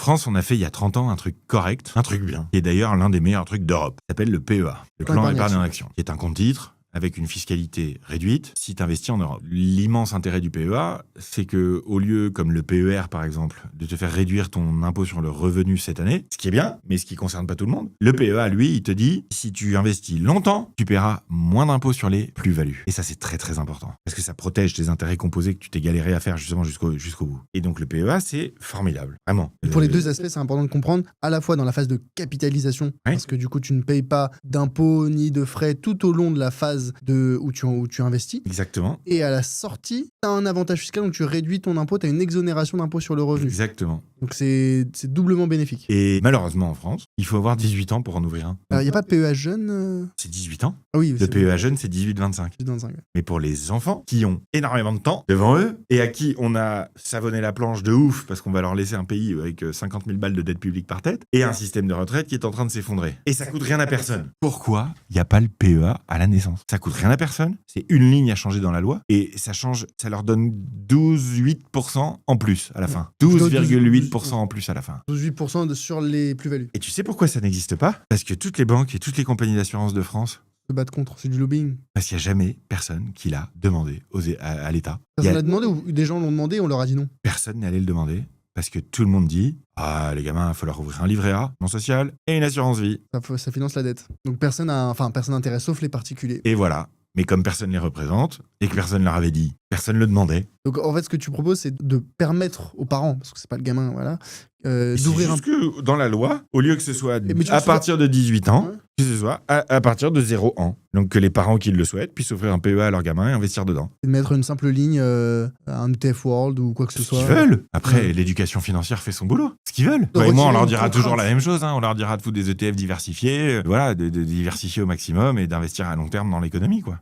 France, on a fait il y a 30 ans un truc correct, un truc bien, qui est d'ailleurs l'un des meilleurs trucs d'Europe. Ça s'appelle le PEA, le plan épargne en action, qui est un compte titre avec une fiscalité réduite si tu investis en Europe. L'immense intérêt du PEA, c'est que au lieu, comme le PER par exemple, de te faire réduire ton impôt sur le revenu cette année, ce qui est bien, mais ce qui ne concerne pas tout le monde, le PEA, lui, il te dit, si tu investis longtemps, tu paieras moins d'impôts sur les plus-values. Et ça, c'est très très important, parce que ça protège tes intérêts composés que tu t'es galéré à faire justement jusqu'au bout. Et donc le PEA, c'est formidable, vraiment. Et pour les deux aspects, c'est important de comprendre, à la fois dans la phase de capitalisation, parce que du coup, tu ne payes pas d'impôts ni de frais tout au long de la phase où tu investis. Exactement. Et à la sortie, tu as un avantage fiscal, donc tu réduis ton impôt, tu as une exonération d'impôt sur le revenu. Exactement. Donc c'est doublement bénéfique. Et malheureusement en France, il faut avoir 18 ans pour en ouvrir un. Il n'y a pas de PEA jeune C'est 18 ans. Ah oui, Le PEA jeune, c'est 18-25. 25. Mais pour les enfants qui ont énormément de temps devant eux et à qui on a savonné la planche de ouf parce qu'on va leur laisser un pays avec 50 000 balles de dette publique par tête et un système de retraite qui est en train de s'effondrer. Et ça coûte rien à personne. Pourquoi il n'y a pas le PEA à la naissance? Ça coûte rien à personne. C'est une ligne à changer dans la loi et ça leur donne 12,8% en plus à la fin. 12,8% en plus à la fin. 12,8% sur les plus-values. Et tu sais pourquoi ça n'existe pas? Parce que toutes les banques et toutes les compagnies d'assurance de France Se battre contre, c'est du lobbying. parce qu'il n'y a jamais personne qui l'a demandé à l'État. Personne l'a demandé ou des gens l'ont demandé, on leur a dit non. Personne n'est allé le demander parce que tout le monde dit « Ah, les gamins, il faut leur ouvrir un livret A, non social, et une assurance vie. Ça finance la dette. Donc personne n'intéresse sauf les particuliers. » Et voilà. Mais comme personne les représente et que personne leur avait dit, personne le demandait. Donc en fait, ce que tu proposes, c'est de permettre aux parents, parce que c'est pas le gamin, voilà, C'est d'ouvrir juste que dans la loi, au lieu que ce soit mais à partir de 18 ans, Ouais. que ce soit à partir de 0 ans. Donc que les parents qui le souhaitent puissent offrir un PEA à leur gamin et investir dedans. de mettre une simple ligne à un ETF World ou quoi que ce Ce soit. qu'ils veulent. Après, Ouais. l'éducation financière fait son boulot. Ce qu'ils veulent. De Toi et moi, on retirer leur une dira contrainte. toujours la même chose. On leur dira de foutre des ETF diversifiés, voilà, de diversifier au maximum et d'investir à long terme dans l'économie, quoi.